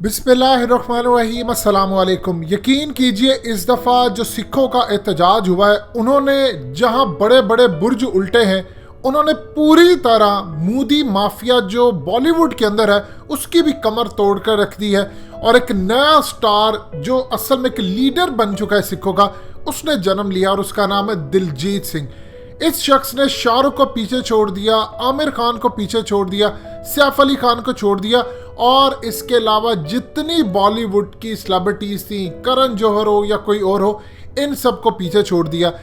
बिस्मिल्लाहिर्रहमानिर्रहीम, अस्सलाम वालेकुम। यकीन कीजिए इस दफ़ा जो सिखों का एहतजाज हुआ है, उन्होंने जहां बड़े बड़े बुर्ज उल्टे हैं, उन्होंने पूरी तरह मोदी माफिया जो बॉलीवुड के अंदर है उसकी भी कमर तोड़ कर रख दी है। और एक नया स्टार जो असल में एक लीडर बन चुका है सिखों का, उसने जन्म लिया और उसका नाम है दिलजीत सिंह। इस शख्स ने शाहरुख को पीछे छोड़ दिया, आमिर खान को पीछे छोड़ दिया, सैफ अली खान को छोड़ दिया और इसके अलावा जितनी बॉलीवुड की सेलिब्रिटीज थी, करण जौहर हो या कोई और हो, इन सब को पीछे छोड़ दिया।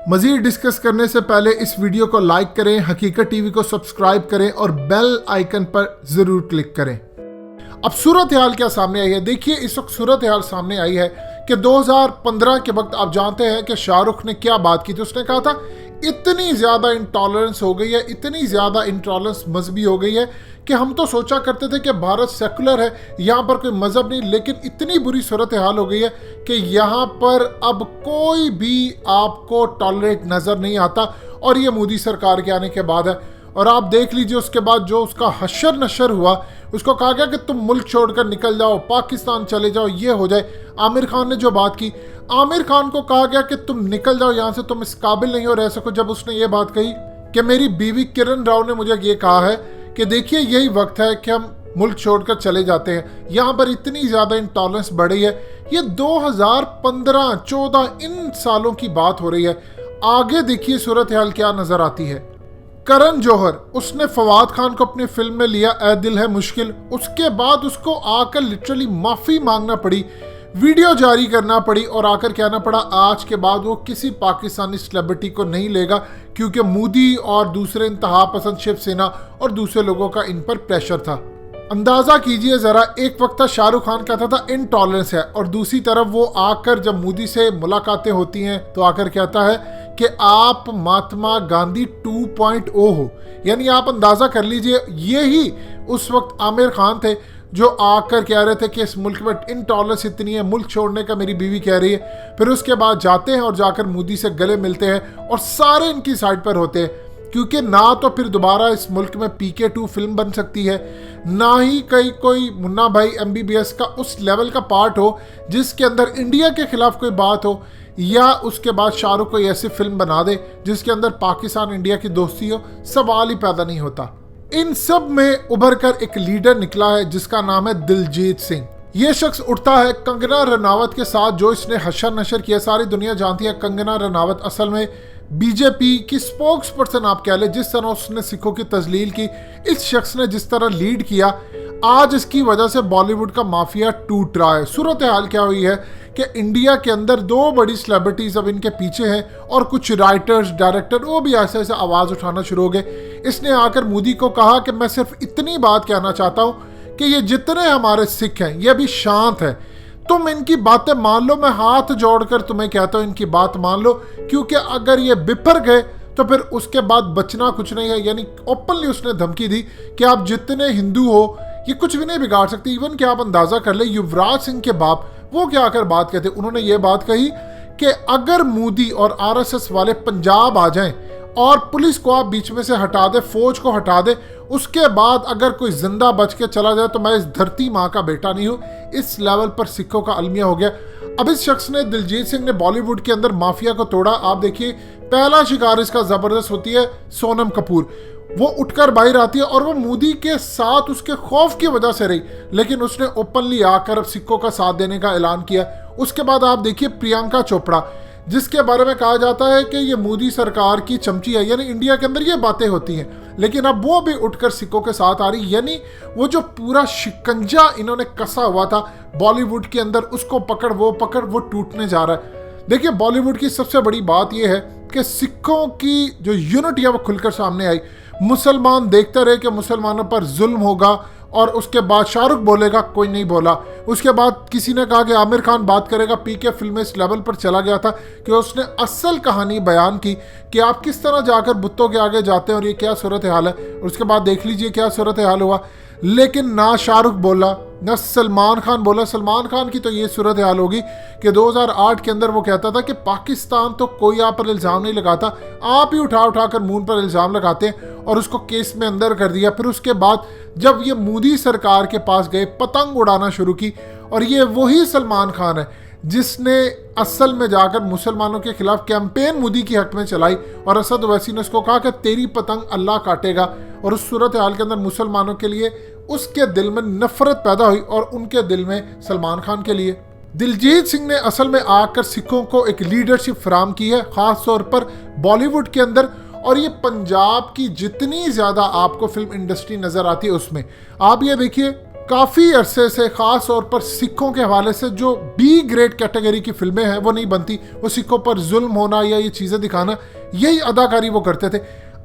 मजीद डिस्कस करने से पहले इस वीडियो को लाइक करें, हकीकत टीवी को सब्सक्राइब करें और बेल आइकन पर जरूर क्लिक करें। अब सूरत हाल क्या सामने आई है, देखिए इस वक्त सूरत हाल सामने आई है कि 2015 के वक्त आप जानते हैं कि शाहरुख ने क्या बात की थी। उसने कहा था इतनी ज़्यादा इंटॉलरेंस हो गई है, इतनी ज़्यादा इंटॉलरेंस मजहबी हो गई है कि हम तो सोचा करते थे कि भारत सेकुलर है, यहाँ पर कोई मज़हब नहीं, लेकिन इतनी बुरी सूरत हाल हो गई है कि यहाँ पर अब कोई भी आपको टॉलरेट नज़र नहीं आता। और ये मोदी सरकार के आने के बाद है। और आप देख लीजिए उसके बाद जो उसका हशर नशर हुआ, उसको कहा गया कि तुम मुल्क छोड़कर निकल जाओ, पाकिस्तान चले जाओ, ये हो जाए। आमिर खान ने जो बात की, आमिर खान को कहा गया कि तुम निकल जाओ यहाँ से, तुम इस काबिल नहीं हो रह सको। जब उसने ये बात कही कि मेरी बीवी किरण राव ने मुझे ये कहा है कि देखिए यही वक्त है कि हम मुल्क छोड़कर चले जाते हैं, यहाँ पर इतनी ज़्यादा इंटॉलरेंस बढ़ी है। ये 2015-14 इन सालों की बात हो रही है। आगे देखिए सूरत हाल क्या नज़र आती है। करण जौहर, उसने फवाद खान को अपनी फिल्म में लिया ए दिल है मुश्किल, उसके बाद उसको आकर लिटरली माफ़ी मांगना पड़ी, वीडियो जारी करना पड़ी और आकर कहना पड़ा आज के बाद वो किसी पाकिस्तानी सेलिब्रिटी को नहीं लेगा, क्योंकि मोदी और दूसरे इंतहा पसंद शिवसेना और दूसरे लोगों का इन पर प्रेशर था। अंदाज़ा कीजिए ज़रा, एक वक्त था शाहरुख खान कहता था इनटॉलरेंस है, और दूसरी तरफ वो आकर जब मोदी से मुलाकातें होती हैं तो आकर कहता है कि आप महात्मा गांधी 2.0 हो। यानी आप अंदाज़ा कर लीजिए, यही उस वक्त आमिर खान थे जो आकर कह रहे थे कि इस मुल्क में इनटॉलरेंस इतनी है, मुल्क छोड़ने का मेरी बीवी कह रही है। फिर उसके बाद जाते हैं और जाकर मोदी से गले मिलते हैं और सारे इनकी साइड पर होते हैं, क्योंकि ना तो फिर दोबारा इस मुल्क में PK2 फिल्म बन सकती है, ना ही कहीं कोई मुन्ना भाई MBBS का उस लेवल का पार्ट हो जिसके अंदर इंडिया के खिलाफ कोई बात हो, या उसके बाद शाहरुख कोई ऐसी फिल्म बना दे जिसके अंदर पाकिस्तान इंडिया की दोस्ती हो। सवाल ही पैदा नहीं होता। इन सब में उभर कर एक लीडर निकला है जिसका नाम है दिलजीत सिंह। ये शख्स उठता है कंगना रनावत के साथ, जो इसने हशर नशर किया। सारी दुनिया जानती है कंगना रनावत असल में बीजेपी की स्पोक्स पर्सन आप कह ले। जिस तरह उसने सिखों की तजलील की, इस शख्स ने जिस तरह लीड किया, आज इसकी वजह से बॉलीवुड का माफिया टूट रहा है। सूरत हाल क्या हुई है कि इंडिया के अंदर 2 बड़ी सेलिब्रिटीज अब इनके पीछे हैं और कुछ राइटर्स डायरेक्टर वो भी ऐसे ऐसे आवाज़ उठाना शुरू हो गए। इसने आकर मोदी को कहा कि मैं सिर्फ इतनी बात कहना चाहता हूँ कि ये जितने हमारे सिख हैं ये अभी शांत है, तुम इनकी बातें मान लो, मैं हाथ जोड़कर तुम्हें कहता हूँ इनकी बात मान लो, क्योंकि अगर ये बिफर गए तो फिर उसके बाद बचना कुछ नहीं है। यानी ओपनली उसने धमकी दी कि आप जितने हिंदू हो ये कुछ भी नहीं बिगाड़ सकते। इवन कि आप अंदाज़ा कर ले, युवराज सिंह के बाप वो क्या आकर बात कहते, उन्होंने ये बात कही कि अगर मोदी और RSS वाले पंजाब आ जाएं और पुलिस को आप बीच में से हटा दे, फौज को हटा दे, उसके बाद अगर कोई जिंदा बच के चला जाए तो मैं इस धरती माँ का बेटा नहीं हूँ। इस लेवल पर सिखों का अलमिया हो गया। अब इस शख्स ने, दिलजीत सिंह ने, बॉलीवुड के अंदर माफिया को तोड़ा। आप देखिए पहला शिकार इसका जबरदस्त होती है सोनम कपूर। वो उठकर बाहर आती है और वो मोदी के साथ उसके खौफ की वजह से रही, लेकिन उसने ओपनली आकर अब सिखों का साथ देने का ऐलान किया। उसके बाद आप देखिए प्रियंका चोपड़ा, जिसके बारे में कहा जाता है कि ये मोदी सरकार की चमची है, यानी इंडिया के अंदर ये बातें होती हैं, लेकिन अब वो भी उठकर सिखों के साथ आ रही। यानी वो जो पूरा शिकंजा इन्होंने कसा हुआ था बॉलीवुड के अंदर, उसको पकड़ वो टूटने जा रहा है। देखिए बॉलीवुड की सबसे बड़ी बात यह है कि सिखों की जो यूनिटी है वो खुलकर सामने आई। मुसलमान देखते रहे कि मुसलमानों पर जुल्म होगा और उसके बाद शाहरुख बोलेगा, कोई नहीं बोला। उसके बाद किसी ने कहा कि आमिर खान बात करेगा। PK फिल्म में इस लेवल पर चला गया था कि उसने असल कहानी बयान की कि आप किस तरह जाकर बुतों के आगे जाते हैं और ये क्या सूरत हाल है। और उसके बाद देख लीजिए क्या सूरत हाल हुआ। लेकिन ना शाहरुख बोला, न सलमान खान बोला। सलमान खान की तो ये सूरत हाल होगी कि 2008 के अंदर वो कहता था कि पाकिस्तान तो कोई आप पर इल्ज़ाम नहीं लगाता, आप ही उठा उठा कर मून पर इल्ज़ाम लगाते हैं, और उसको केस में अंदर कर दिया। फिर उसके बाद जब ये मोदी सरकार के पास गए, पतंग उड़ाना शुरू की। और ये वही सलमान खान है जिसने असल में जाकर मुसलमानों के खिलाफ कैंपेन मोदी की हक में चलाई, और असद ओवैसी ने उसको कहा कि तेरी पतंग अल्लाह काटेगा। और उस सूरत हाल के अंदर मुसलमानों के लिए उसके दिल में नफरत पैदा हुई, और उनके दिल में सलमान खान के लिए। दिलजीत सिंह ने असल में आकर सिखों को एक लीडरशिप फराम की है, खास तौर पर बॉलीवुड के अंदर। और ये पंजाब की जितनी ज़्यादा आपको फिल्म इंडस्ट्री नज़र आती है उसमें आप ये देखिए, काफ़ी अरसे से खास तौर पर सिखों के हवाले से जो बी ग्रेड कैटेगरी की फिल्में हैं वो नहीं बनती। वो सिखों पर जुल्म होना या ये चीज़ें दिखाना, यही अदाकारी वो करते थे।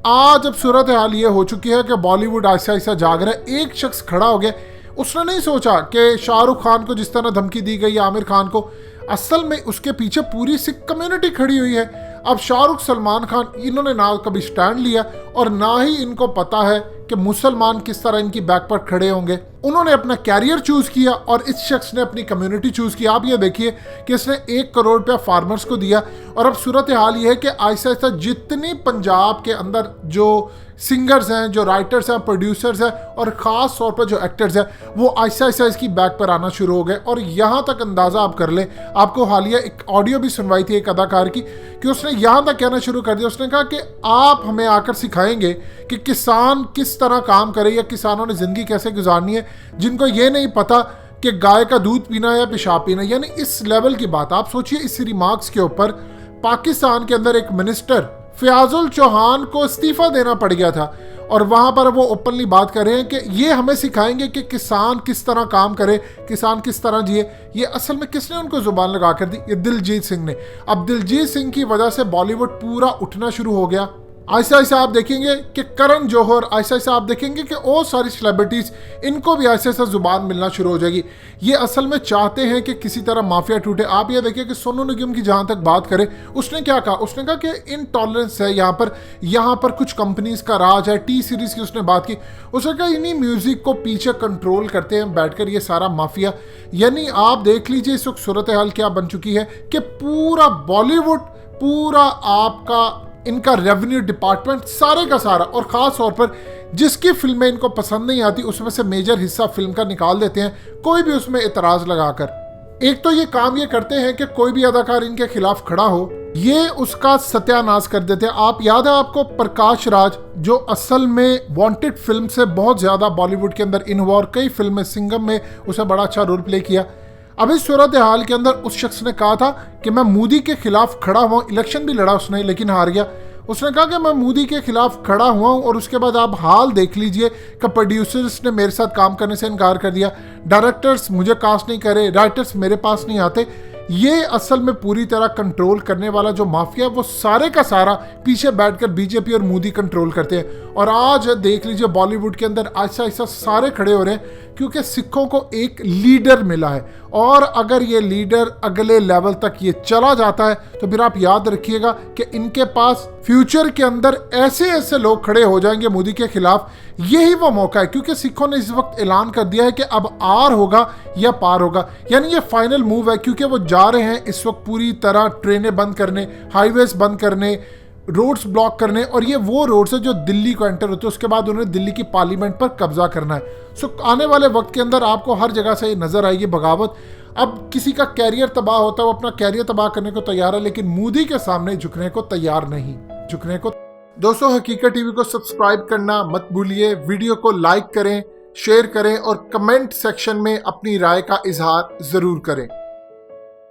आज अब सूरत हाल ये हो चुकी है कि बॉलीवुड ऐसा ऐसा जाग रहा है। एक शख्स खड़ा हो गया, उसने नहीं सोचा कि शाहरुख खान को जिस तरह धमकी दी गई, आमिर खान को, असल में उसके पीछे पूरी सिख कम्युनिटी खड़ी हुई है। अब शाहरुख, सलमान खान, इन्होंने ना कभी स्टैंड लिया और ना ही इनको पता है कि मुसलमान किस तरह इनकी बैक पर खड़े होंगे। उन्होंने अपना कैरियर चूज किया और इस शख्स ने अपनी कम्युनिटी चूज की। आप ये देखिए कि इसने 1 करोड़ रुपया फार्मर्स को दिया, और अब सूरत हाल ये है कि ऐसा ऐसा जितनी पंजाब के अंदर जो सिंगर्स हैं, जो राइटर्स हैं, प्रोड्यूसर्स हैं, और ख़ास तौर पर जो एक्टर्स हैं, वो ऐसा ऐसा इसकी बैक पर आना शुरू हो गए। और यहाँ तक अंदाज़ा आप कर लें, आपको हालिया एक ऑडियो भी सुनवाई थी एक अदाकार की, कि उसने यहाँ तक कहना शुरू कर दिया। उसने कहा कि आप हमें आकर सिखाएंगे कि किसान किस तरह काम करे या किसानों ने ज़िंदगी कैसे गुजारनी है, जिनको ये नहीं पता कि गाय का दूध पीना या पेशाब पीना। यानी इस लेवल की बात आप सोचिए। इस रिमार्क्स के ऊपर पाकिस्तान के अंदर एक मिनिस्टर फयाजुल चौहान को इस्तीफा देना पड़ गया था, और वहां पर वो ओपनली बात कर रहे हैं कि ये हमें सिखाएंगे कि किसान किस तरह काम करे, किसान किस तरह जिए। ये असल में किसने उनको जुबान लगा कर दी? ये दिलजीत सिंह ने। अब दिलजीत सिंह की वजह से बॉलीवुड पूरा उठना शुरू हो गया। ऐसा ऐसा आप देखेंगे कि करण जौहर, ऐसा ऐसा आप देखेंगे कि और सारी सेलिब्रिटीज, इनको भी ऐसा ऐसा जुबान मिलना शुरू हो जाएगी। ये असल में चाहते हैं कि किसी तरह माफिया टूटे। आप ये देखिए कि सोनू निगम की जहां तक बात करें, उसने क्या कहा? उसने कहा कि इनटॉलरेंस है यहाँ पर कुछ कंपनीज का राज है। टी सीरीज की उसने बात की। उसने कहा इन्हीं म्यूजिक को पीछे कंट्रोल करते हैं बैठकर ये सारा माफिया। यानी आप देख लीजिए इस वक्त सूरत हाल क्या बन चुकी है कि पूरा बॉलीवुड, पूरा आपका इनका रेवेन्यू डिपार्टमेंट सारे का सारा, और ख़ास तौर पर जिसकी फिल्में इनको पसंद नहीं आती उसमें से मेजर हिस्सा फिल्म का निकाल देते हैं, कोई भी उसमें एतराज़ लगाकर। एक तो ये काम ये करते हैं कि कोई भी अदाकार इनके खिलाफ खड़ा हो, ये उसका सत्यानाश कर देते हैं। आप याद है आपको प्रकाश राज, जो असल में वांटेड फिल्म से बहुत ज़्यादा बॉलीवुड के अंदर इन्वॉल्व, कई फिल्में, सिंघम में उसने बड़ा अच्छा रोल प्ले किया। अब इस सूरत हाल के अंदर उस शख्स ने कहा था कि मैं मोदी के खिलाफ खड़ा हुआ, इलेक्शन भी लड़ा उसने लेकिन हार गया। उसने कहा कि मैं मोदी के खिलाफ खड़ा हुआ हूं, और उसके बाद आप हाल देख लीजिए कि प्रोड्यूसर्स ने मेरे साथ काम करने से इनकार कर दिया, डायरेक्टर्स मुझे कास्ट नहीं करे, राइटर्स मेरे पास नहीं आते। ये असल में पूरी तरह कंट्रोल करने वाला जो माफिया, वो सारे का सारा पीछे बैठकर बीजेपी और मोदी कंट्रोल करते हैं। और आज देख लीजिए बॉलीवुड के अंदर ऐसा ऐसा सारे खड़े हो रहे हैं क्योंकि सिखों को एक लीडर मिला है, और अगर ये लीडर अगले लेवल तक ये चला जाता है तो फिर आप याद रखिएगा कि इनके पास फ्यूचर के अंदर ऐसे ऐसे लोग खड़े हो जाएंगे मोदी के खिलाफ। यही वो मौका है, क्योंकि सिखों ने इस वक्त ऐलान कर दिया है कि अब आर होगा या पार होगा। यानी ये फाइनल मूव है, क्योंकि वो जा रहे हैं इस वक्त पूरी तरह ट्रेनें बंद करने, हाईवेज बंद करने, रोड्स ब्लॉक करने। और ये वो रोड्स है जो दिल्ली को एंटर होते हैं, उसके बाद उन्हें दिल्ली की पार्लियामेंट पर कब्जा करना है। सो आने वाले वक्त के अंदर आपको हर जगह से ये नजर आएगी बगावत। अब किसी का कैरियर तबाह होता है, वो अपना कैरियर तबाह करने को तैयार है, लेकिन मोदी के सामने झुकने को तैयार नहीं। झुकने को दोस्तों, हकीकत टीवी को सब्सक्राइब करना मत भूलिए, वीडियो को लाइक करें, शेयर करें, और कमेंट सेक्शन में अपनी राय का इजहार जरूर करें।